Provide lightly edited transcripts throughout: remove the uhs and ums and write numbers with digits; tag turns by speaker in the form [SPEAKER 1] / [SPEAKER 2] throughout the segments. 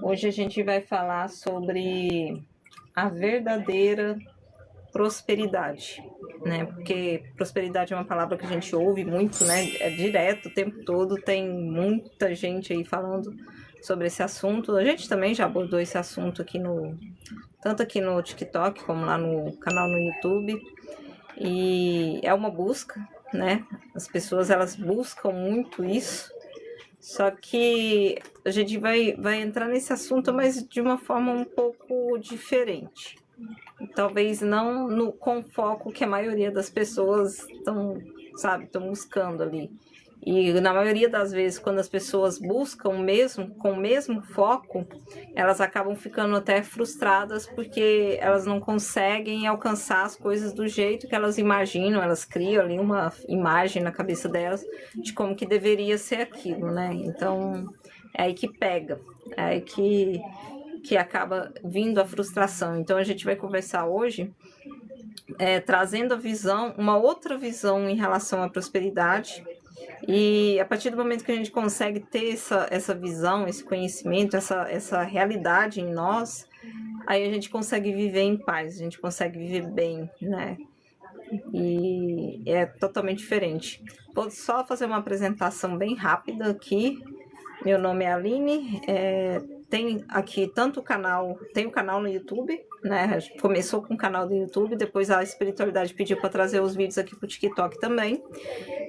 [SPEAKER 1] Hoje a gente vai falar sobre a verdadeira prosperidade, né? Porque prosperidade é uma palavra que a gente ouve muito, né? É direto, o tempo todo, tem muita gente aí falando sobre esse assunto. A gente também já abordou esse assunto aqui tanto aqui no TikTok como lá no canal no YouTube. E é uma busca, né? As pessoas elas buscam muito isso. Só que a gente vai entrar nesse assunto, mas de uma forma um pouco diferente. Talvez não com foco que a maioria das pessoas estão buscando ali. E na maioria das vezes, quando as pessoas buscam mesmo, com o mesmo foco, elas acabam ficando até frustradas porque elas não conseguem alcançar as coisas do jeito que elas imaginam, elas criam ali uma imagem na cabeça delas de como que deveria ser aquilo, né? Então, é aí que pega, é aí que acaba vindo a frustração. Então, a gente vai conversar hoje trazendo a visão, uma outra visão em relação à prosperidade. E a partir do momento que a gente consegue ter essa visão, esse conhecimento, essa realidade em nós, aí a gente consegue viver em paz, a gente consegue viver bem, né? E é totalmente diferente. Vou só fazer uma apresentação bem rápida aqui. Meu nome é Aline, tem aqui tanto o canal, tem o canal no YouTube, né? Começou com o canal do YouTube, depois a espiritualidade pediu para trazer os vídeos aqui para o TikTok também.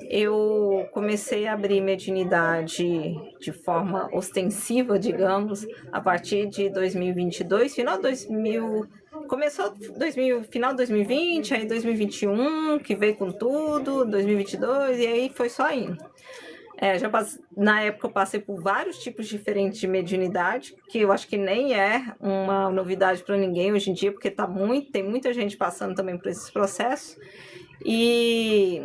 [SPEAKER 1] Eu comecei a abrir mediunidade de forma ostensiva, digamos, a partir de 2022, final de 2000, começou final de 2020, aí 2021, que veio com tudo, 2022, e aí foi só indo. Na época eu passei por vários tipos diferentes de mediunidade, que eu acho que nem é uma novidade para ninguém hoje em dia, porque tem muita gente passando também por esses processos. E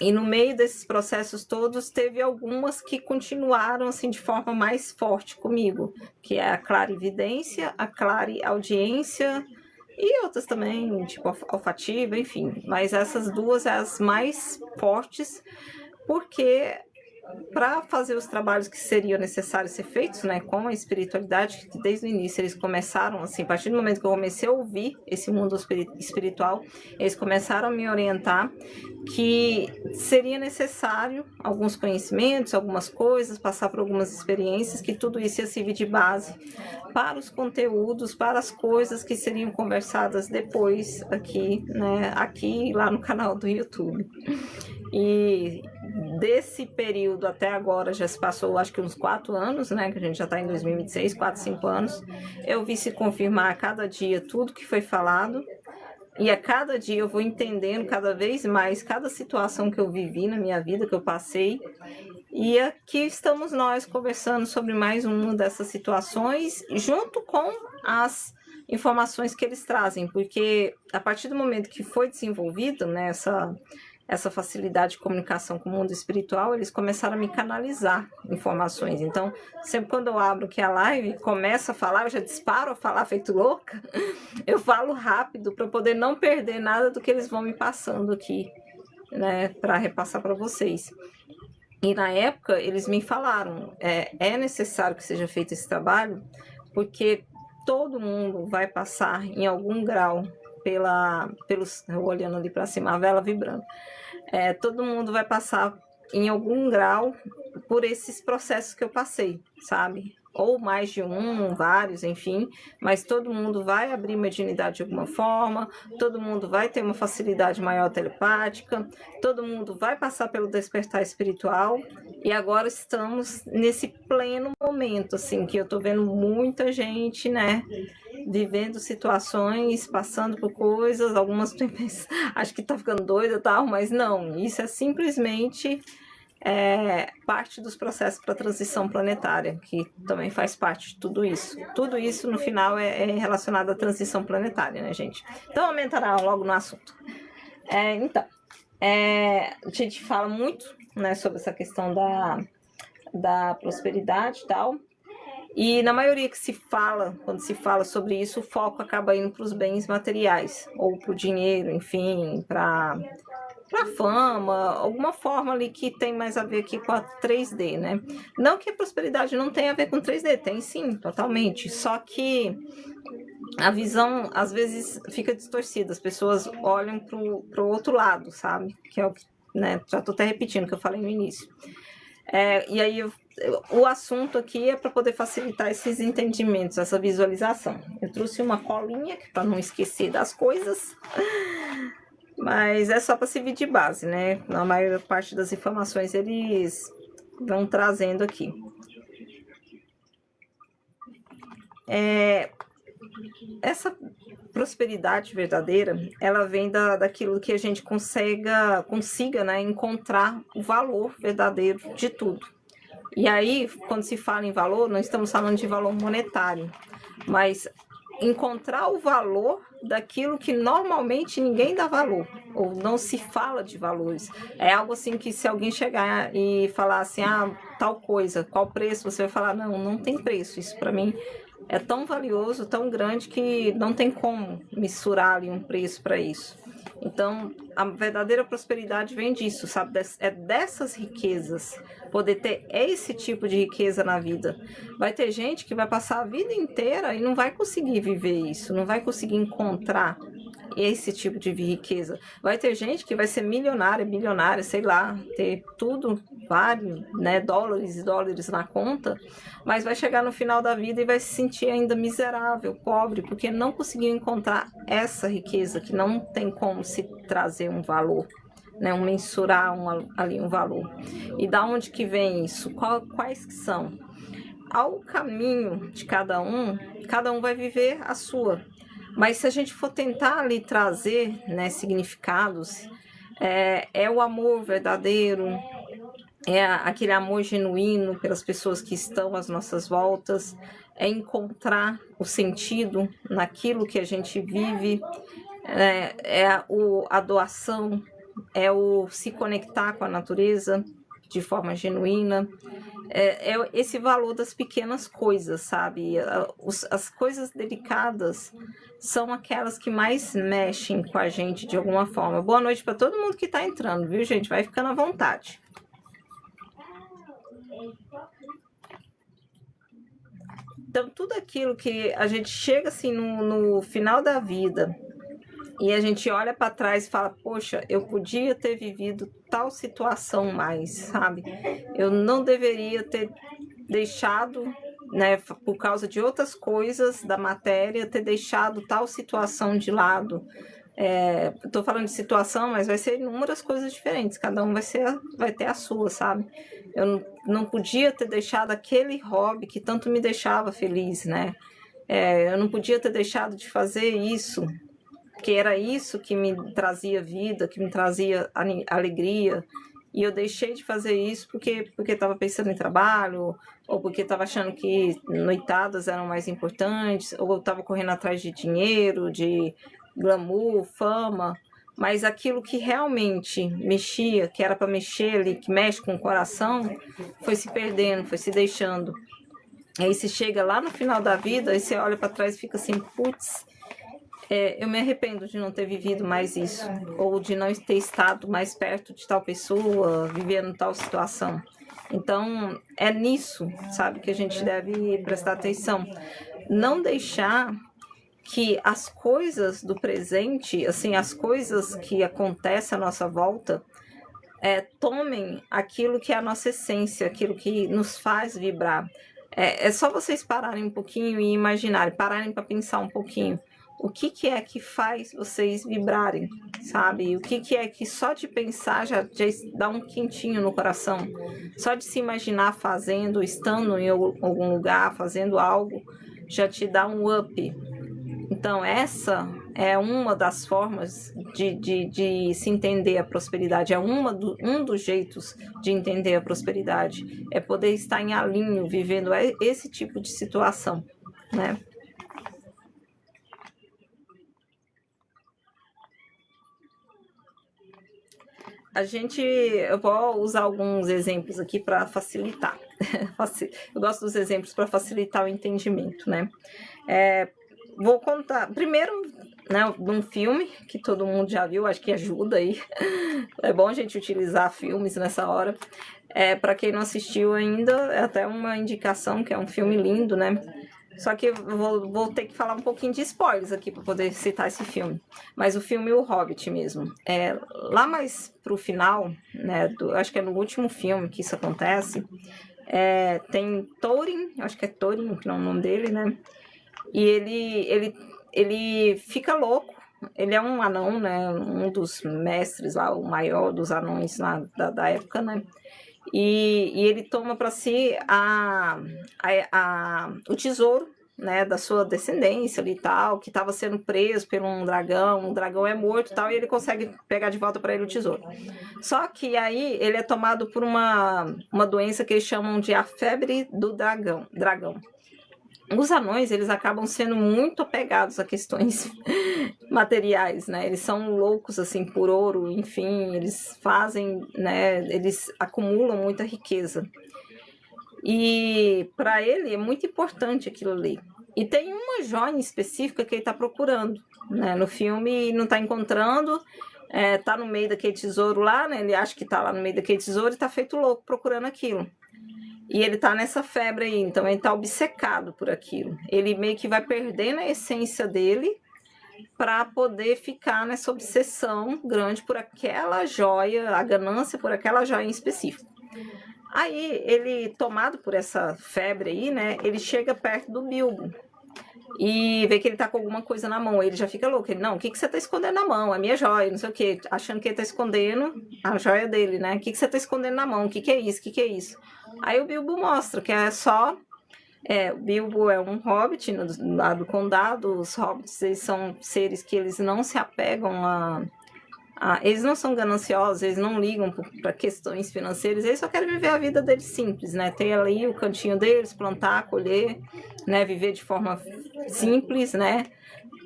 [SPEAKER 1] no meio desses processos todos, teve algumas que continuaram assim de forma mais forte comigo, que é a clarividência, a clareaudiência e outras também, tipo olfativa, enfim. Mas essas duas são as mais fortes, porque para fazer os trabalhos que seriam necessários ser feitos, né, com a espiritualidade, que desde o início eles começaram, assim, a partir do momento que eu comecei a ouvir esse mundo espiritual, eles começaram a me orientar que seria necessário alguns conhecimentos, algumas coisas, passar por algumas experiências, que tudo isso ia servir de base para os conteúdos, para as coisas que seriam conversadas depois aqui, né, aqui e lá no canal do YouTube. E desse período até agora já se passou acho que uns 4 anos, né, que a gente já está em 2026, 4, 5 anos, eu vi se confirmar a cada dia tudo que foi falado, e a cada dia eu vou entendendo cada vez mais cada situação que eu vivi na minha vida, que eu passei, e aqui estamos nós conversando sobre mais uma dessas situações, junto com as informações que eles trazem, porque a partir do momento que foi desenvolvido, né, essa facilidade de comunicação com o mundo espiritual, eles começaram a me canalizar informações. Então, sempre quando eu abro aqui a live, começo a falar, eu já disparo a falar feito louca, eu falo rápido para poder não perder nada do que eles vão me passando aqui, né, para repassar para vocês. E na época, eles me falaram, é necessário que seja feito esse trabalho, porque todo mundo vai passar em algum grau olhando ali para cima, a vela vibrando. Todo mundo vai passar em algum grau por esses processos que eu passei, sabe? Ou mais de um, vários, enfim, mas todo mundo vai abrir mediunidade de alguma forma, todo mundo vai ter uma facilidade maior telepática, todo mundo vai passar pelo despertar espiritual, e agora estamos nesse pleno momento, assim, que eu tô vendo muita gente, né, vivendo situações, passando por coisas, algumas acho que tá ficando doida e tal, mas não, isso é simplesmente parte dos processos para a transição planetária, que também faz parte de tudo isso. Tudo isso, no final, é relacionado à transição planetária, né, gente? Então, vamos entrar logo no assunto. A gente fala muito, né, sobre essa questão da prosperidade e tal, e na maioria que se fala, quando se fala sobre isso, o foco acaba indo para os bens materiais, ou para o dinheiro, enfim, para para fama, alguma forma ali que tem mais a ver aqui com a 3D, né? Não que a prosperidade não tenha a ver com 3D, tem sim, totalmente. Só que a visão às vezes fica distorcida, as pessoas olham pro outro lado, sabe? Que é o que, né? Já tô até repetindo o que eu falei no início. E aí o assunto aqui é para poder facilitar esses entendimentos, essa visualização. Eu trouxe uma colinha para não esquecer das coisas, mas é só para servir de base, né? Na maior parte das informações eles vão trazendo aqui. Essa prosperidade verdadeira, ela vem daquilo que a gente consiga, né, encontrar o valor verdadeiro de tudo. E aí, quando se fala em valor, não estamos falando de valor monetário, mas encontrar o valor daquilo que normalmente ninguém dá valor, ou não se fala de valores. É algo assim que se alguém chegar e falar assim, tal coisa, qual preço? Você vai falar, não tem preço, isso para mim é tão valioso, tão grande que não tem como mensurar ali um preço para isso. Então, a verdadeira prosperidade vem disso, sabe? É dessas riquezas, poder ter esse tipo de riqueza na vida. Vai ter gente que vai passar a vida inteira e não vai conseguir viver isso, não vai conseguir encontrar esse tipo de riqueza. Vai ter gente que vai ser milionária, bilionária, sei lá, ter tudo, vários, né, dólares e dólares na conta, mas vai chegar no final da vida e vai se sentir ainda miserável, pobre, porque não conseguiu encontrar essa riqueza que não tem como se trazer um valor, né, mensurar ali um valor. E da onde que vem isso? Quais que são? Ao caminho de cada um vai viver a sua. Mas se a gente for tentar ali trazer, né, significados, é o amor verdadeiro, é aquele amor genuíno pelas pessoas que estão às nossas voltas, é encontrar o sentido naquilo que a gente vive, a doação, é o se conectar com a natureza de forma genuína, é esse valor das pequenas coisas, sabe? As coisas delicadas são aquelas que mais mexem com a gente de alguma forma. Boa noite para todo mundo que está entrando, viu, gente? Vai ficando à vontade. Então, tudo aquilo que a gente chega assim no final da vida e a gente olha para trás e fala, poxa, eu podia ter vivido tal situação mais, sabe? Eu não deveria ter deixado, né, por causa de outras coisas da matéria, ter deixado tal situação de lado. Estou falando de situação, mas vai ser inúmeras coisas diferentes, cada um vai ter a sua, sabe? Eu não podia ter deixado aquele hobby que tanto me deixava feliz, né? Eu não podia ter deixado de fazer isso, que era isso que me trazia vida, que me trazia alegria, e eu deixei de fazer isso porque estava pensando em trabalho, ou porque estava achando que noitadas eram mais importantes, ou estava correndo atrás de dinheiro, de glamour, fama, mas aquilo que realmente mexia, que era para mexer ali, que mexe com o coração, foi se perdendo, foi se deixando. Aí você chega lá no final da vida, aí você olha para trás e fica assim, putz, eu me arrependo de não ter vivido mais isso, ou de não ter estado mais perto de tal pessoa, vivendo tal situação. Então, é nisso, sabe, que a gente deve prestar atenção. Não deixar que as coisas do presente, assim, as coisas que acontecem à nossa volta, tomem aquilo que é a nossa essência, aquilo que nos faz vibrar. É só vocês pararem um pouquinho e imaginarem, pararem para pensar um pouquinho. O que é que faz vocês vibrarem, sabe? O que é que só de pensar já dá um quentinho no coração? Só de se imaginar fazendo, estando em algum lugar, fazendo algo, já te dá um up. Então, essa é uma das formas de se entender a prosperidade, um dos jeitos de entender a prosperidade, é poder estar em alinho, vivendo esse tipo de situação, né? Eu vou usar alguns exemplos aqui para facilitar. Eu gosto dos exemplos para facilitar o entendimento, né? Vou contar. Primeiro, né, de um filme que todo mundo já viu, acho que ajuda aí. É bom a gente utilizar filmes nessa hora. Para quem não assistiu ainda, é até uma indicação, que é um filme lindo, né? Só que eu vou ter que falar um pouquinho de spoilers aqui para poder citar esse filme. Mas o filme O Hobbit mesmo. Lá mais pro final, né? Acho que é no último filme que isso acontece. Tem Thorin, acho que é Thorin, que não é o nome dele, né? E ele fica louco. Ele é um anão, né? Um dos mestres lá, o maior dos anões lá da época, né? E ele toma para si o tesouro, né, da sua descendência ali e tal, que estava sendo preso por um dragão é morto e tal, e ele consegue pegar de volta para ele o tesouro. Só que aí ele é tomado por uma doença que eles chamam de a febre do dragão. Os anões, eles acabam sendo muito apegados a questões materiais, né? Eles são loucos, assim, por ouro, enfim, eles fazem, né? Eles acumulam muita riqueza. E para ele é muito importante aquilo ali. E tem uma joia específica que ele está procurando, né? No filme não está encontrando, tá no meio daquele tesouro lá, né? Ele acha que está lá no meio daquele tesouro e está feito louco procurando aquilo. E ele tá nessa febre aí, então ele tá obcecado por aquilo. Ele meio que vai perdendo a essência dele para poder ficar nessa obsessão grande por aquela joia, a ganância por aquela joia em específico. Aí ele, tomado por essa febre aí, né, ele chega perto do Bilbo e vê que ele tá com alguma coisa na mão. Ele já fica louco. Ele, não, o que você tá escondendo na mão? A minha joia, não sei o quê. Achando que ele tá escondendo a joia dele, né? O que você tá escondendo na mão? O que é isso? O que é isso? Aí o Bilbo mostra que é só... o Bilbo é um hobbit lá do condado. Os hobbits, eles são seres que eles não se apegam eles não são gananciosos, eles não ligam para questões financeiras, eles só querem viver a vida deles simples, né? Ter ali o cantinho deles, plantar, colher, né? Viver de forma simples, né?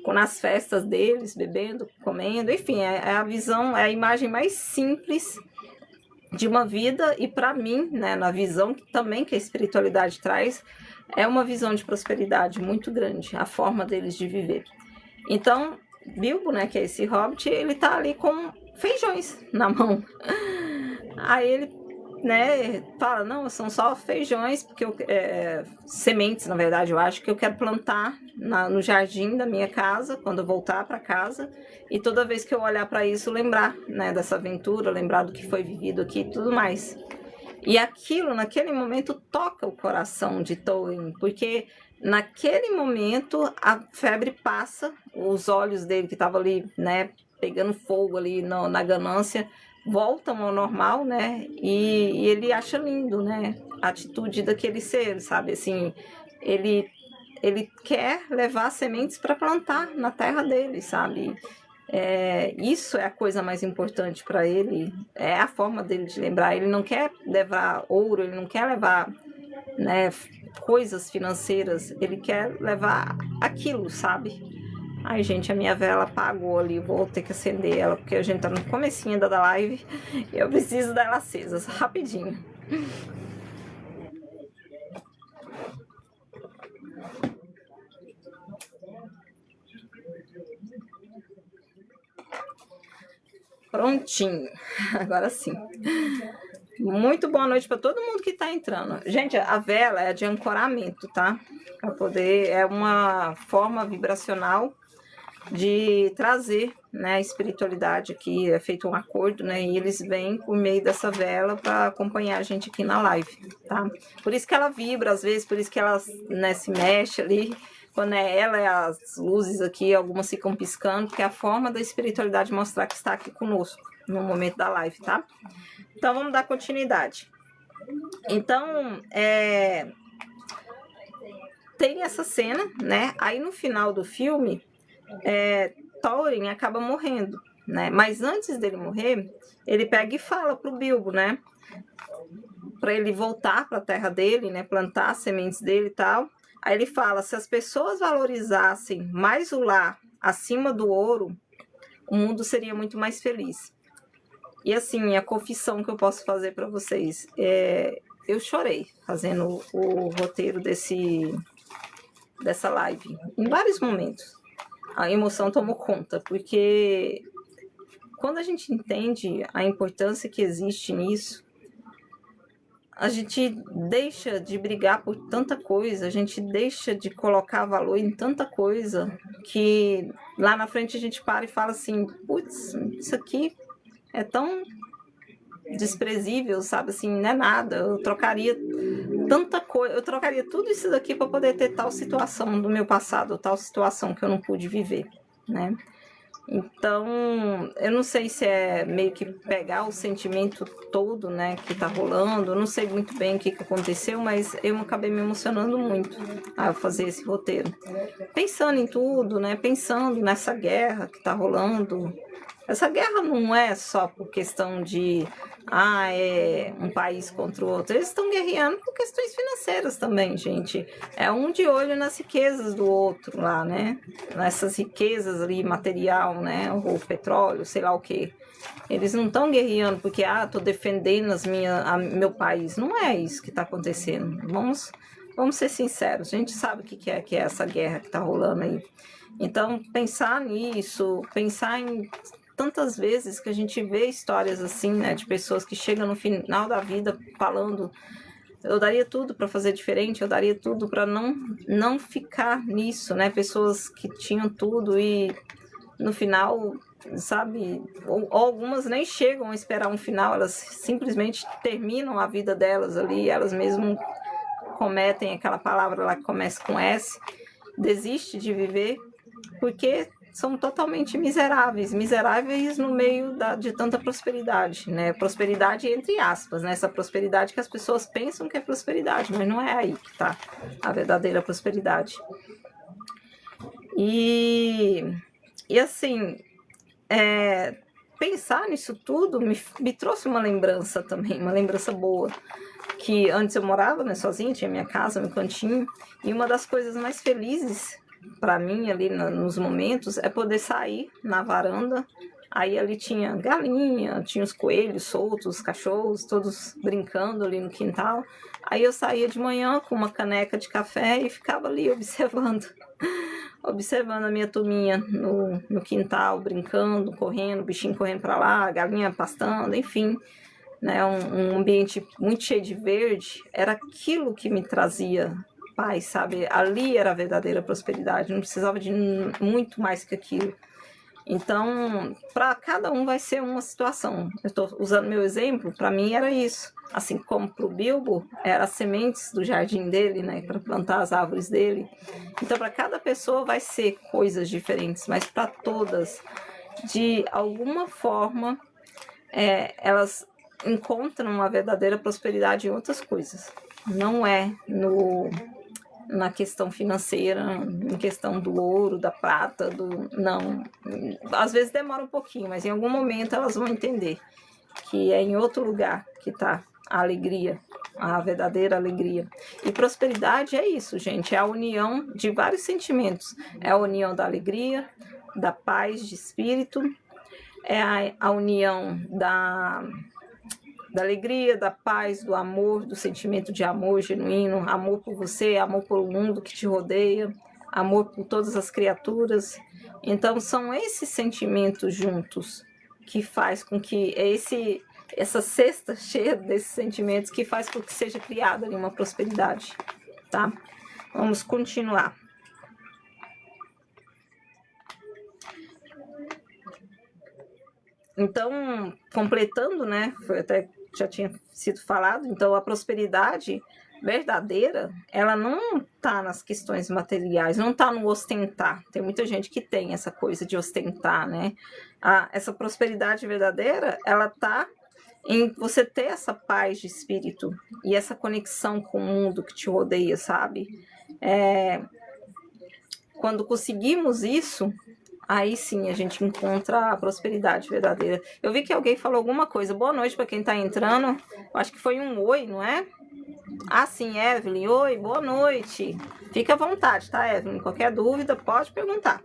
[SPEAKER 1] Nas festas deles, bebendo, comendo, enfim, é a visão, é a imagem mais simples de uma vida. E para mim, né, na visão também que a espiritualidade traz, é uma visão de prosperidade muito grande, a forma deles de viver. Então, Bilbo, né, que é esse hobbit, ele tá ali com feijões na mão. Aí ele, né, fala, não, são só feijões, porque sementes, na verdade, eu acho que eu quero plantar no jardim da minha casa, quando eu voltar para casa, e toda vez que eu olhar para isso, lembrar, né, dessa aventura, lembrar do que foi vivido aqui e tudo mais. E aquilo, naquele momento, toca o coração de Tolkien, porque naquele momento a febre passa, os olhos dele que estavam ali, né, pegando fogo ali na ganância, voltam ao normal, né, e ele acha lindo, né, a atitude daquele ser, sabe, assim, ele quer levar sementes para plantar na terra dele, sabe. Isso é a coisa mais importante para ele, é a forma dele de lembrar. Ele não quer levar ouro, ele não quer levar, né, coisas financeiras, ele quer levar aquilo, sabe? Ai, gente, a minha vela apagou ali, vou ter que acender ela, porque a gente tá no comecinho da live e eu preciso dela acesa, rapidinho. Prontinho, agora sim. Muito boa noite para todo mundo que está entrando. Gente, a vela é de ancoramento, tá? Para poder, é uma forma vibracional de trazer, né, a espiritualidade aqui. É feito um acordo, né? E eles vêm por meio dessa vela para acompanhar a gente aqui na live, tá? Por isso que ela vibra às vezes, por isso que ela, né, se mexe ali. Quando as luzes aqui, algumas ficam piscando, porque é a forma da espiritualidade mostrar que está aqui conosco no momento da live, tá? Então, vamos dar continuidade. Então, tem essa cena, né? Aí, no final do filme, Thorin acaba morrendo, né? Mas antes dele morrer, ele pega e fala pro Bilbo, né? Para ele voltar para a terra dele, né? Plantar as sementes dele e tal. Aí ele fala, se as pessoas valorizassem mais o lar acima do ouro, o mundo seria muito mais feliz. E assim, a confissão que eu posso fazer para vocês, eu chorei fazendo o roteiro dessa live, em vários momentos. a emoção tomou conta, porque quando a gente entende a importância que existe nisso, a gente deixa de brigar por tanta coisa, a gente deixa de colocar valor em tanta coisa, que lá na frente a gente para e fala assim, putz, isso aqui é tão desprezível, sabe, assim, não é nada, eu trocaria tanta coisa, eu trocaria tudo isso daqui para poder ter tal situação do meu passado, tal situação que eu não pude viver, né? Então, eu não sei se é meio que pegar o sentimento todo, né, que tá rolando, eu não sei muito bem o que aconteceu, mas eu acabei me emocionando muito ao fazer esse roteiro. Pensando em tudo, né, pensando nessa guerra que tá rolando. Essa guerra não é só por questão de é um país contra o outro. Eles estão guerreando por questões financeiras também, gente. É um de olho nas riquezas do outro lá, né? Nessas riquezas ali, material, né? O petróleo, sei lá o quê. Eles não estão guerreando porque, tô defendendo meu país. Não é isso que está acontecendo. Vamos ser sinceros. A gente sabe o que é essa guerra que está rolando aí. Então, pensar nisso, pensar em tantas vezes que a gente vê histórias assim, né, de pessoas que chegam no final da vida falando, eu daria tudo para fazer diferente, eu daria tudo para não ficar nisso, né, pessoas que tinham tudo e no final, sabe, ou algumas nem chegam a esperar um final, elas simplesmente terminam a vida delas ali, elas mesmo cometem aquela palavra lá que começa com S, desiste de viver, porque são totalmente miseráveis no meio de tanta prosperidade, né? Prosperidade entre aspas, né? Essa prosperidade que as pessoas pensam que é prosperidade, mas não é aí que está a verdadeira prosperidade. E assim, pensar nisso tudo me trouxe uma lembrança também, uma lembrança boa, que antes eu morava, né, sozinha, tinha minha casa, meu cantinho, e uma das coisas mais felizes para mim ali nos momentos é poder sair na varanda. Aí ali tinha galinha, tinha os coelhos soltos, os cachorros todos brincando ali no quintal. Aí eu saía de manhã com uma caneca de café e ficava ali observando a minha turminha no quintal, brincando, correndo, o bichinho correndo para lá, a galinha pastando, enfim, né, um ambiente muito cheio de verde. Era aquilo que me trazia paz, sabe? Ali era a verdadeira prosperidade, não precisava de muito mais que aquilo. Então, para cada um vai ser uma situação. Eu estou usando meu exemplo, para mim era isso. Assim como para o Bilbo, eram as sementes do jardim dele, né, para plantar as árvores dele. Então, para cada pessoa vai ser coisas diferentes, mas para todas, de alguma forma, elas encontram uma verdadeira prosperidade em outras coisas. Não é na questão financeira, em questão do ouro, da prata, não. Às vezes demora um pouquinho, mas em algum momento elas vão entender que é em outro lugar que está a alegria, a verdadeira alegria. E prosperidade é isso, gente, é a união de vários sentimentos. É a união da alegria, da paz de espírito, é a união da alegria, da paz, do amor, do sentimento de amor genuíno, amor por você, amor pelo mundo que te rodeia, amor por todas as criaturas. Então, são esses sentimentos juntos que faz com que essa cesta cheia desses sentimentos que faz com que seja criada ali uma prosperidade, tá? Vamos continuar. Então, completando, né, foi até já tinha sido falado, então a prosperidade verdadeira, ela não está nas questões materiais, não está no ostentar. Tem muita gente que tem essa coisa de ostentar, né? Essa prosperidade verdadeira, ela está em você ter essa paz de espírito e essa conexão com o mundo que te rodeia, sabe? Quando conseguimos isso, aí sim a gente encontra a prosperidade verdadeira. Eu vi que alguém falou alguma coisa. Boa noite para quem está entrando. Eu acho que foi um oi, não é? Sim, Evelyn. Oi, boa noite. Fica à vontade, tá, Evelyn? Qualquer dúvida, pode perguntar.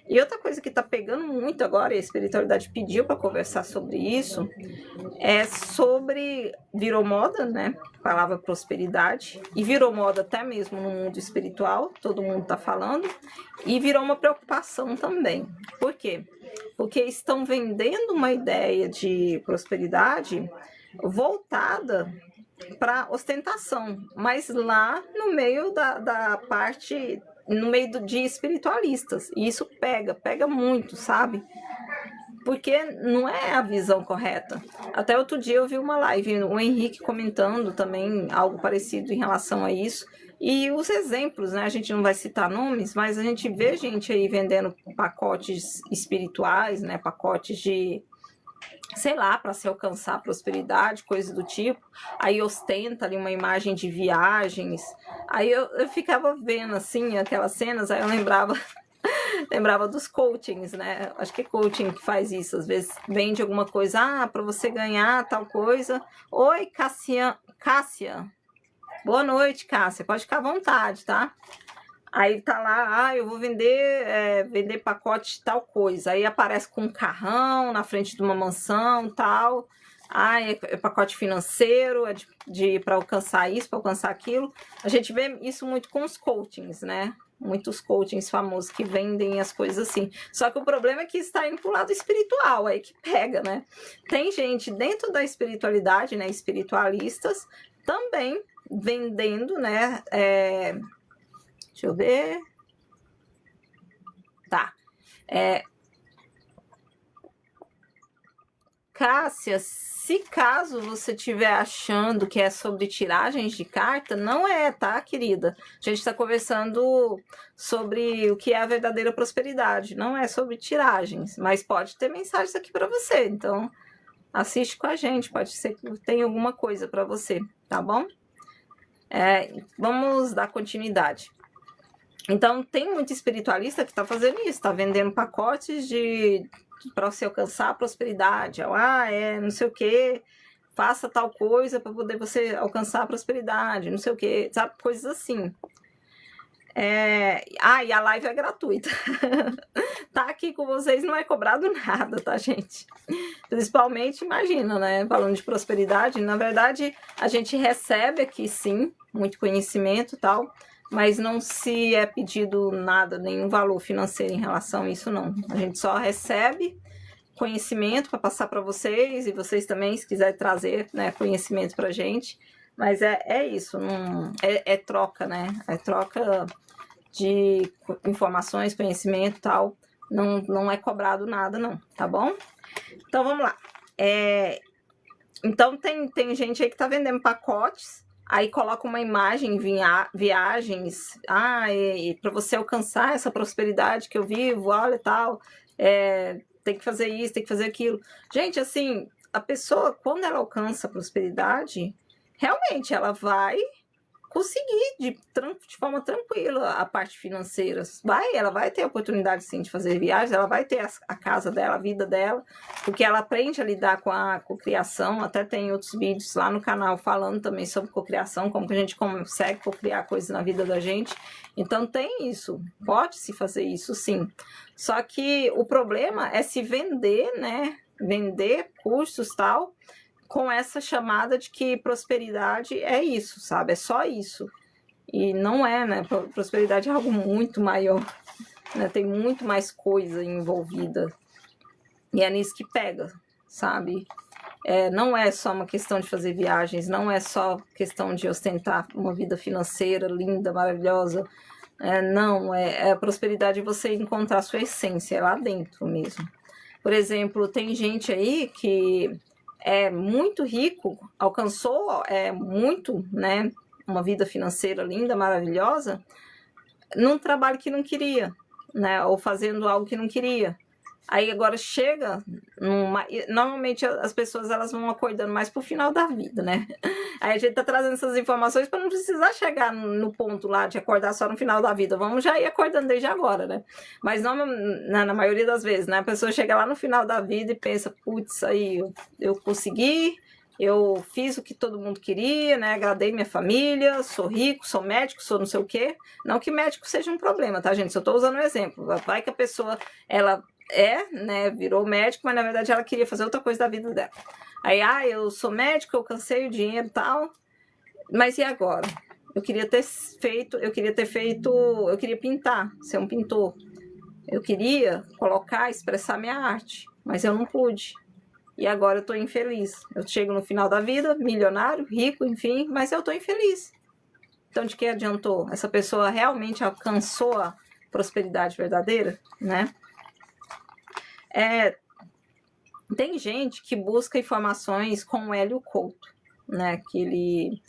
[SPEAKER 1] E outra coisa que tá pegando muito agora, e a espiritualidade pediu para conversar sobre isso, é sobre, virou moda, né? Palavra prosperidade, e virou moda até mesmo no mundo espiritual, todo mundo tá falando, e virou uma preocupação também. Por quê? Porque estão vendendo uma ideia de prosperidade voltada para ostentação, mas lá no meio da parte, no meio de espiritualistas, e isso pega muito, sabe? Porque não é a visão correta. Até outro dia eu vi uma live, o Henrique comentando também algo parecido em relação a isso, e os exemplos, né? A gente não vai citar nomes, mas a gente vê gente aí vendendo pacotes espirituais, né? Pacotes de, sei lá, para se alcançar a prosperidade, coisa do tipo. Aí ostenta ali uma imagem de viagens. Aí eu ficava vendo assim aquelas cenas, aí eu lembrava dos coachings, né? Acho que é coaching que faz isso. Às vezes vende alguma coisa, para você ganhar tal coisa. Oi, Cássia. Boa noite, Cássia. Pode ficar à vontade, tá? Aí tá lá, eu vou vender pacote de tal coisa. Aí aparece com um carrão na frente de uma mansão, tal. É pacote financeiro, para alcançar isso, para alcançar aquilo. A gente vê isso muito com os coachings, né? Muitos coachings famosos que vendem as coisas assim. Só que o problema é que está indo pro lado espiritual, aí que pega, né? Tem gente dentro da espiritualidade, né? Espiritualistas, também vendendo, né? Deixa eu ver. Tá. Cássia, se caso você estiver achando que é sobre tiragens de carta, não é, tá, querida? A gente está conversando sobre o que é a verdadeira prosperidade. Não é sobre tiragens, mas pode ter mensagens aqui para você. Então, assiste com a gente. Pode ser que tenha alguma coisa para você, tá bom? Vamos dar continuidade. Então, tem muito espiritualista que está fazendo isso, está vendendo pacotes para você alcançar a prosperidade. Não sei o que, faça tal coisa para poder você alcançar a prosperidade, não sei o que, sabe? Coisas assim. E a live é gratuita. Tá aqui com vocês, não é cobrado nada, tá, gente? Principalmente, imagina, né? Falando de prosperidade, na verdade, a gente recebe aqui, sim, muito conhecimento e tal, mas não se é pedido nada, nenhum valor financeiro em relação a isso, não. A gente só recebe conhecimento para passar para vocês, e vocês também, se quiserem trazer, né, conhecimento para a gente. Mas é isso, não, é troca, né? É troca de informações, conhecimento e tal. Não é cobrado nada, não, tá bom? Então, vamos lá. Então, tem gente aí que tá vendendo pacotes, aí coloca uma imagem em viagens, para você alcançar essa prosperidade que eu vivo, olha e tal, tem que fazer isso, tem que fazer aquilo. Gente, assim, a pessoa, quando ela alcança a prosperidade, realmente ela vai conseguir de forma tranquila a parte financeira. Ela vai ter a oportunidade, sim, de fazer viagens, ela vai ter a casa dela, a vida dela, porque ela aprende a lidar com a cocriação. Até tem outros vídeos lá no canal falando também sobre cocriação, como que a gente consegue cocriar coisas na vida da gente. Então tem isso, pode-se fazer isso, sim. Só que o problema é se vender, né? Vender cursos e tal, com essa chamada de que prosperidade é isso, sabe? É só isso. E não é, né? Prosperidade é algo muito maior, né? Tem muito mais coisa envolvida. E é nisso que pega, sabe? Não é só uma questão de fazer viagens, não é só questão de ostentar uma vida financeira linda, maravilhosa. Não, a prosperidade é você encontrar a sua essência, é lá dentro mesmo. Por exemplo, tem gente aí que é muito rico, alcançou muito, né, uma vida financeira linda, maravilhosa, num trabalho que não queria, né, ou fazendo algo que não queria. Aí agora chega normalmente as pessoas elas vão acordando mais pro final da vida, né? Aí a gente tá trazendo essas informações para não precisar chegar no ponto lá de acordar só no final da vida. Vamos já ir acordando desde agora, né? Mas não na maioria das vezes, né? A pessoa chega lá no final da vida e pensa, putz, aí eu consegui, eu fiz o que todo mundo queria, né? Agradei minha família, sou rico, sou médico, sou não sei o quê. Não que médico seja um problema, tá, gente? Eu tô usando um exemplo. Vai que a pessoa, ela né, virou médico, mas na verdade ela queria fazer outra coisa da vida dela. Aí, eu sou médico, eu cansei o dinheiro e tal, mas e agora? Eu queria pintar, ser um pintor. Eu queria colocar, expressar minha arte, mas eu não pude. E agora eu tô infeliz. Eu chego no final da vida, milionário, rico, enfim, mas eu tô infeliz. Então, de que adiantou? Essa pessoa realmente alcançou a prosperidade verdadeira, né? Tem gente que busca informações com o Hélio Couto, né? Que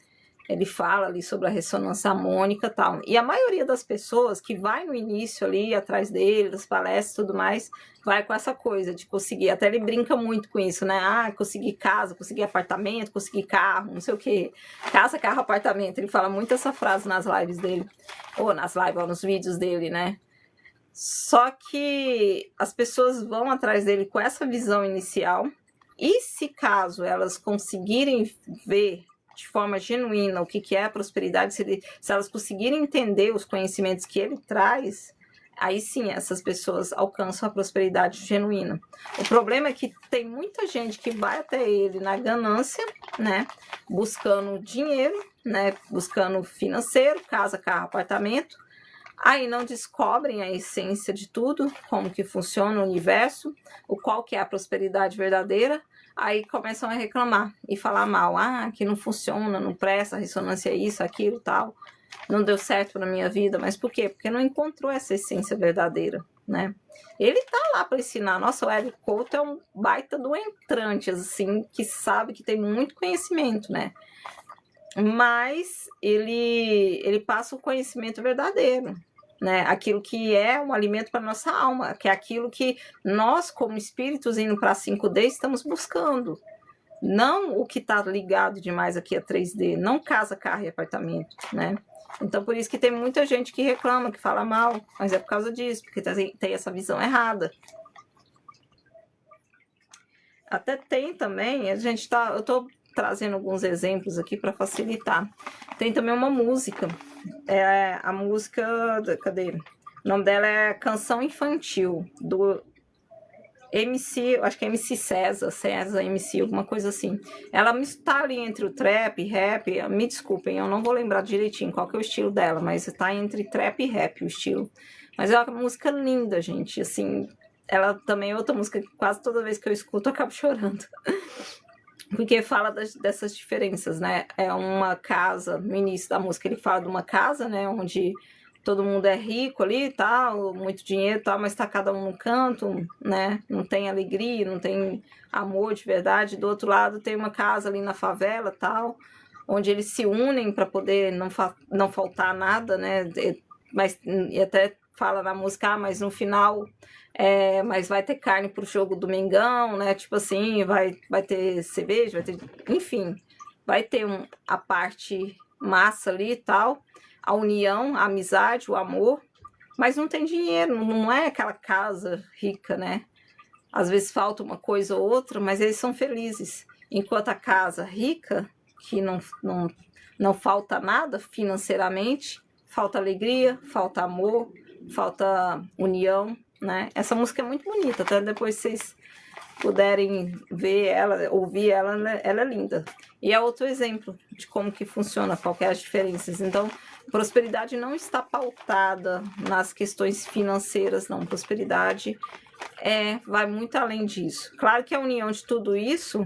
[SPEAKER 1] ele fala ali sobre a ressonância harmônica e tal. E a maioria das pessoas que vai no início ali, atrás dele, das palestras e tudo mais, vai com essa coisa de conseguir. Até ele brinca muito com isso, né? Conseguir casa, conseguir apartamento, conseguir carro, não sei o quê. Casa, carro, apartamento. Ele fala muito essa frase nas lives dele. Ou nas lives, ou nos vídeos dele, né? Só que as pessoas vão atrás dele com essa visão inicial. E se caso elas conseguirem ver de forma genuína o que é a prosperidade, se elas conseguirem entender os conhecimentos que ele traz, aí sim essas pessoas alcançam a prosperidade genuína. O problema é que tem muita gente que vai até ele na ganância, né, buscando dinheiro, né, buscando financeiro, casa, carro, apartamento, aí não descobrem a essência de tudo, como que funciona o universo, qual que é a prosperidade verdadeira. Aí começam a reclamar e falar mal. Que não funciona, não presta, a ressonância é isso, aquilo, tal. Não deu certo na minha vida. Mas por quê? Porque não encontrou essa essência verdadeira, né? Ele tá lá para ensinar. Nossa, o Hélio Couto é um baita do entrante, assim, que sabe que tem muito conhecimento, né? Mas ele passa o conhecimento verdadeiro, né? Aquilo que é um alimento para nossa alma, que é aquilo que nós, como espíritos indo para 5D, estamos buscando. Não o que está ligado demais aqui a 3D, não casa, carro e apartamento, né? Então, por isso que tem muita gente que reclama, que fala mal, mas é por causa disso, porque tem essa visão errada. Até tem também, eu estou trazendo alguns exemplos aqui para facilitar. Tem também uma música, a música, cadê? O nome dela é Canção Infantil, do MC, acho que é MC César MC, alguma coisa assim. Ela está ali entre o trap e rap, me desculpem, eu não vou lembrar direitinho qual que é o estilo dela, mas está entre trap e rap o estilo. Mas é uma música linda, gente, assim, ela também é outra música que quase toda vez que eu escuto eu acabo chorando. Porque fala dessas diferenças, né? É uma casa, no início da música ele fala de uma casa, né? Onde todo mundo é rico ali e tal, muito dinheiro e tal, mas tá cada um no canto, né? Não tem alegria, não tem amor de verdade. Do outro lado tem uma casa ali na favela tal, onde eles se unem para poder não faltar nada, né? Mas e até fala na música, mas no final... mas vai ter carne pro jogo do Mengão, né? Tipo assim, vai ter cerveja, vai ter... Enfim, vai ter a parte massa ali e tal, a união, a amizade, o amor, mas não tem dinheiro, não é aquela casa rica, né? Às vezes falta uma coisa ou outra, mas eles são felizes. Enquanto a casa rica, que não falta nada financeiramente, falta alegria, falta amor, falta união, né? Essa música é muito bonita, até depois vocês puderem ver ela, ouvir ela, ela é linda. E é outro exemplo de como que funciona, qual que é as diferenças. Então, prosperidade não está pautada nas questões financeiras, não. Prosperidade vai muito além disso. Claro que a união de tudo isso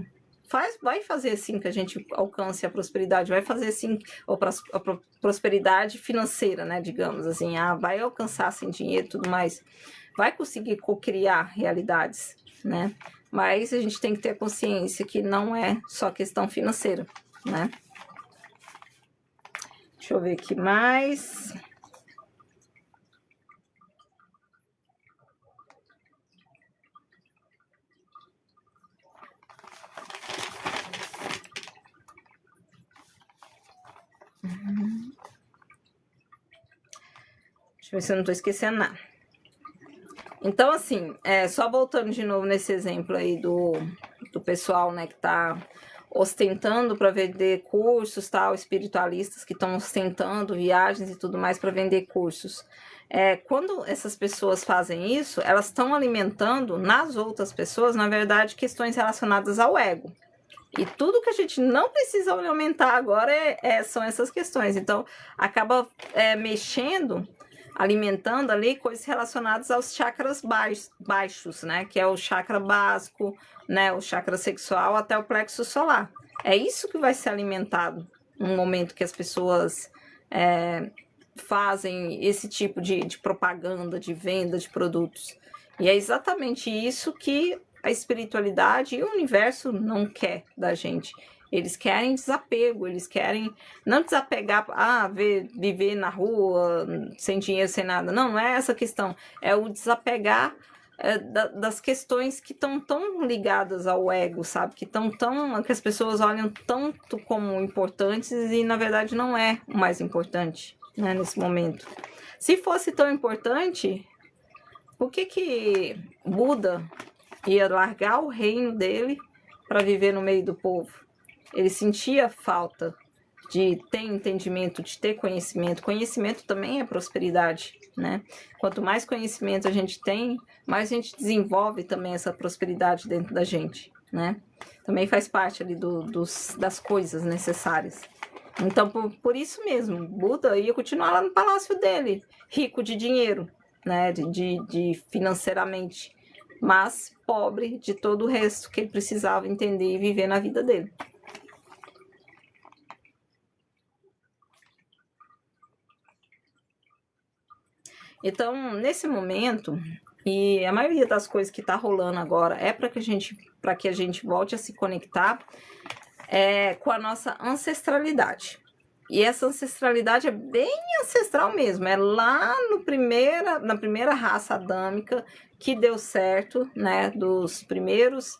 [SPEAKER 1] vai fazer assim que a gente alcance a prosperidade, vai fazer assim, ou a prosperidade financeira, né, digamos assim, vai alcançar sem dinheiro e tudo mais, vai conseguir co-criar realidades, né, mas a gente tem que ter consciência que não é só questão financeira, né. Deixa eu ver aqui mais... Deixa eu ver se eu não estou esquecendo nada. Então, assim, só voltando de novo nesse exemplo aí do pessoal, né, que tá ostentando para vender cursos, tal, espiritualistas que estão ostentando viagens e tudo mais para vender cursos. Quando essas pessoas fazem isso, elas estão alimentando nas outras pessoas, na verdade, questões relacionadas ao ego. E tudo que a gente não precisa alimentar agora são essas questões. Então, acaba mexendo, alimentando ali coisas relacionadas aos chakras baixos, né? Que é o chakra básico, né? O chakra sexual até o plexo solar. É isso que vai ser alimentado no momento que as pessoas fazem esse tipo de propaganda, de venda de produtos. E é exatamente isso que a espiritualidade e o universo não quer da gente. Eles querem desapego, eles querem não desapegar, viver na rua, sem dinheiro, sem nada. Não é essa a questão. É o desapegar das questões que estão tão ligadas ao ego, sabe? Que as pessoas olham tanto como importantes e, na verdade, não é o mais importante, né, nesse momento. Se fosse tão importante, por que Buda ia largar o reino dele para viver no meio do povo? Ele sentia falta de ter entendimento, de ter conhecimento. Conhecimento também é prosperidade, né? Quanto mais conhecimento a gente tem, mais a gente desenvolve também essa prosperidade dentro da gente, né? Também faz parte ali das coisas necessárias. Então, por isso mesmo, Buda ia continuar lá no palácio dele, rico de dinheiro, né? De financeiramente, mas pobre de todo o resto que ele precisava entender e viver na vida dele. Então, nesse momento, e a maioria das coisas que está rolando agora é para que a gente volte a se conectar com a nossa ancestralidade. E essa ancestralidade é bem ancestral mesmo, é lá na primeira raça adâmica que deu certo, né, dos primeiros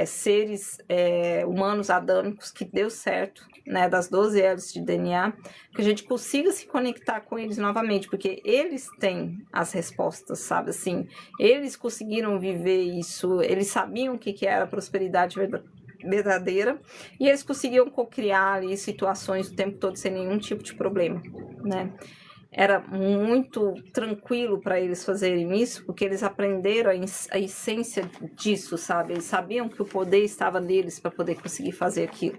[SPEAKER 1] seres humanos adâmicos que deu certo, né, das 12 hélices de DNA, que a gente consiga se conectar com eles novamente, porque eles têm as respostas, sabe, assim, eles conseguiram viver isso, eles sabiam o que era prosperidade verdadeira, e eles conseguiam co-criar ali situações o tempo todo sem nenhum tipo de problema, né? Era muito tranquilo para eles fazerem isso, porque eles aprenderam a essência disso, sabe? Eles sabiam que o poder estava neles para poder conseguir fazer aquilo.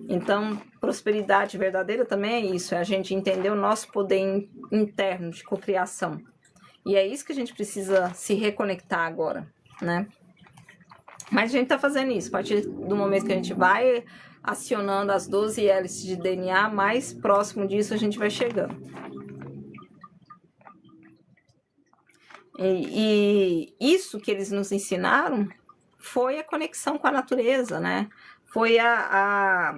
[SPEAKER 1] Então, prosperidade verdadeira também é isso, é a gente entender o nosso poder interno de cocriação. E é isso que a gente precisa se reconectar agora, né? Mas a gente está fazendo isso, a partir do momento que a gente vai acionando as 12 hélices de DNA, mais próximo disso a gente vai chegando. E isso que eles nos ensinaram foi a conexão com a natureza, né? Foi a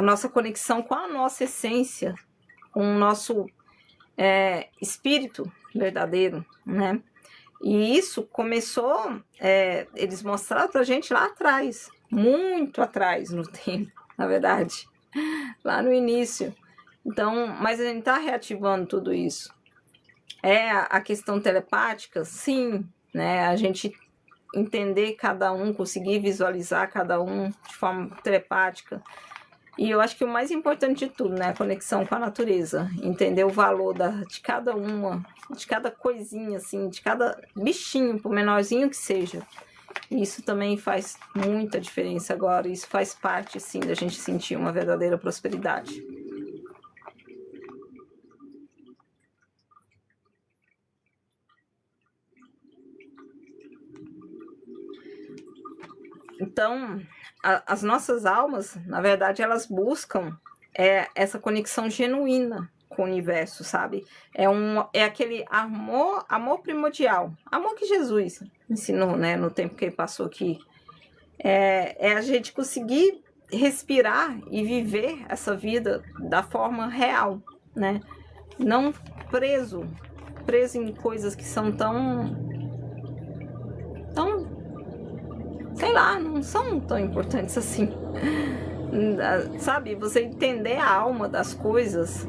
[SPEAKER 1] nossa conexão com a nossa essência, com o nosso espírito verdadeiro, né? E isso começou, eles mostraram pra gente lá atrás, muito atrás no tempo, na verdade, lá no início. Então, mas a gente tá reativando tudo isso. A questão telepática, sim, né? A gente entender cada um, conseguir visualizar cada um de forma telepática. E eu acho que o mais importante de tudo, né? A conexão com a natureza. Entender o valor de cada uma, de cada coisinha, assim, de cada bichinho, por menorzinho que seja. E isso também faz muita diferença agora. Isso faz parte, sim, da gente sentir uma verdadeira prosperidade. Então, as nossas almas, na verdade, elas buscam essa conexão genuína com o universo, sabe? É aquele amor primordial, amor que Jesus ensinou, né, no tempo que ele passou aqui. É a gente conseguir respirar e viver essa vida da forma real, né? Não preso em coisas que são tão sei lá, não são tão importantes assim. Sabe, você entender a alma das coisas,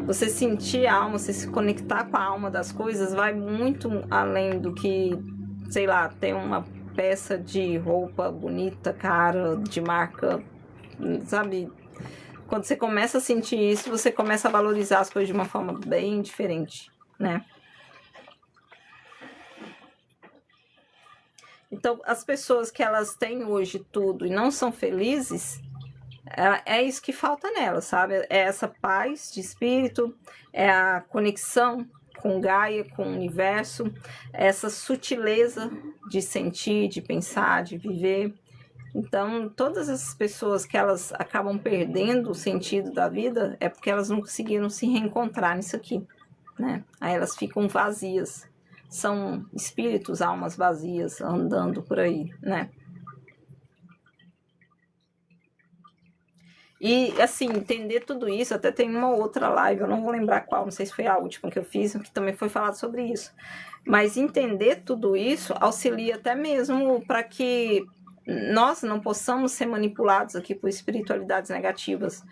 [SPEAKER 1] você sentir a alma, você se conectar com a alma das coisas, vai muito além do que, sei lá, ter peça de roupa bonita, cara, de marca, sabe? Quando você começa a sentir isso, você começa a valorizar as coisas de uma forma bem diferente, né? Então, as pessoas que elas têm hoje tudo e não são felizes, é isso que falta nelas, sabe? É essa paz de espírito, é a conexão com Gaia, com o universo, essa sutileza de sentir, de pensar, de viver. Então, todas essas pessoas que elas acabam perdendo o sentido da vida é porque elas não conseguiram se reencontrar nisso aqui, né? Aí elas ficam vazias. São espíritos, almas vazias andando por aí, né? E, assim, entender tudo isso, até tem uma outra live, eu não vou lembrar qual, não sei se foi a última que eu fiz, que também foi falado sobre isso. Mas entender tudo isso auxilia até mesmo para que nós não possamos ser manipulados aqui por espiritualidades negativas.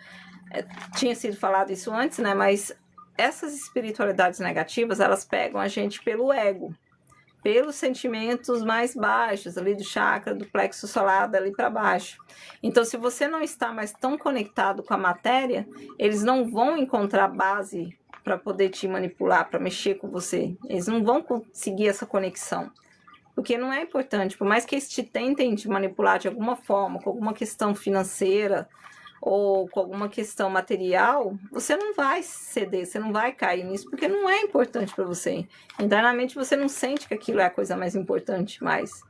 [SPEAKER 1] Tinha sido falado isso antes, né? Mas essas espiritualidades negativas, elas pegam a gente pelo ego, pelos sentimentos mais baixos, ali do chakra, do plexo solar, dali para baixo. Então, se você não está mais tão conectado com a matéria, eles não vão encontrar base para poder te manipular, para mexer com você. Eles não vão conseguir essa conexão. Porque não é importante, por mais que eles te tentem te manipular de alguma forma, com alguma questão financeira ou com alguma questão material, você não vai ceder, você não vai cair nisso, porque não é importante para você. Internamente você não sente que aquilo é a coisa mais importante, mas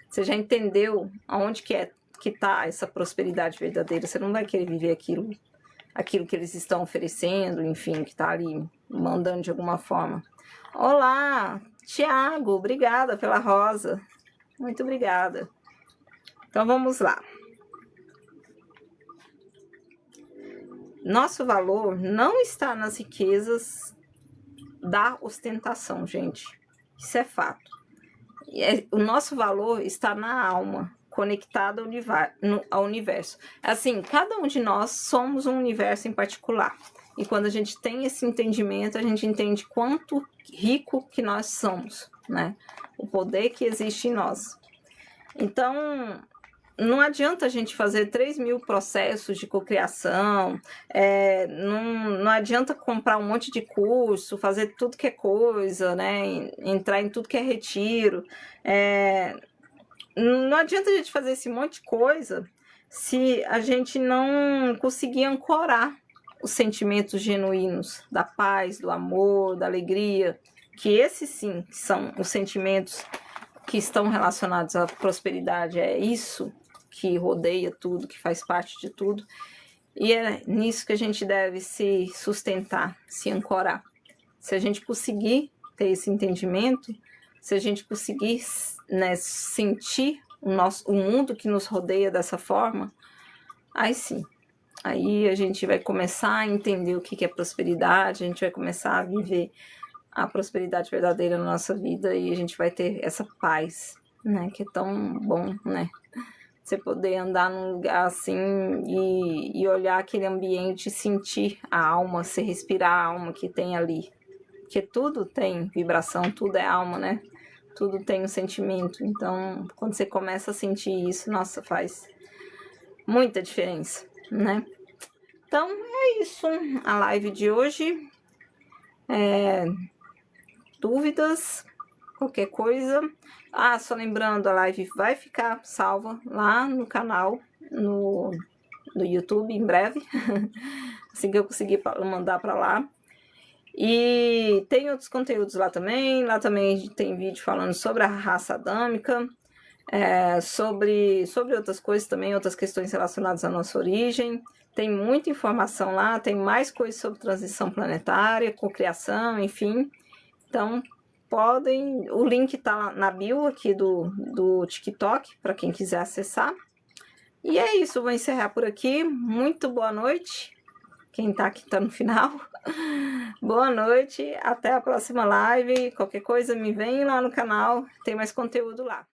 [SPEAKER 1] você já entendeu aonde que está essa prosperidade verdadeira, você não vai querer viver aquilo que eles estão oferecendo, enfim, que está ali mandando de alguma forma. Olá, Tiago, obrigada pela rosa. Muito obrigada. Então vamos lá. Nosso valor não está nas riquezas da ostentação, gente. Isso é fato. O nosso valor está na alma, conectada ao universo. Assim, cada um de nós somos um universo em particular. E quando a gente tem esse entendimento, a gente entende quanto rico que nós somos, né? O poder que existe em nós. Então, não adianta a gente fazer 3.000 processos de cocriação, não adianta comprar um monte de curso, fazer tudo que é coisa, né? Entrar em tudo que é retiro. Não adianta a gente fazer esse monte de coisa se a gente não conseguir ancorar os sentimentos genuínos da paz, do amor, da alegria, que esses sim são os sentimentos que estão relacionados à prosperidade. É isso que rodeia tudo, que faz parte de tudo. E é nisso que a gente deve se sustentar, se ancorar. Se a gente conseguir ter esse entendimento, se a gente conseguir, né, sentir o mundo que nos rodeia dessa forma, aí sim. Aí a gente vai começar a entender o que é prosperidade, a gente vai começar a viver a prosperidade verdadeira na nossa vida e a gente vai ter essa paz, né? Que é tão bom, né? Você poder andar num lugar assim e olhar aquele ambiente, sentir a alma, você respirar a alma que tem ali. Porque tudo tem vibração, tudo é alma, né? Tudo tem um sentimento. Então, quando você começa a sentir isso, nossa, faz muita diferença, né? Então, é isso. A live de hoje. Dúvidas, qualquer coisa. Só lembrando, a live vai ficar salva lá no canal, no YouTube, em breve. Assim que eu conseguir mandar para lá. E tem outros conteúdos lá também. Lá também tem vídeo falando sobre a raça adâmica, sobre outras coisas também, outras questões relacionadas à nossa origem. Tem muita informação lá, tem mais coisas sobre transição planetária, cocriação, enfim. Então, o link tá na bio aqui do TikTok, para quem quiser acessar. E é isso, vou encerrar por aqui. Muito boa noite. Quem tá aqui tá no final. Boa noite, até a próxima live. Qualquer coisa, me vem lá no canal, tem mais conteúdo lá.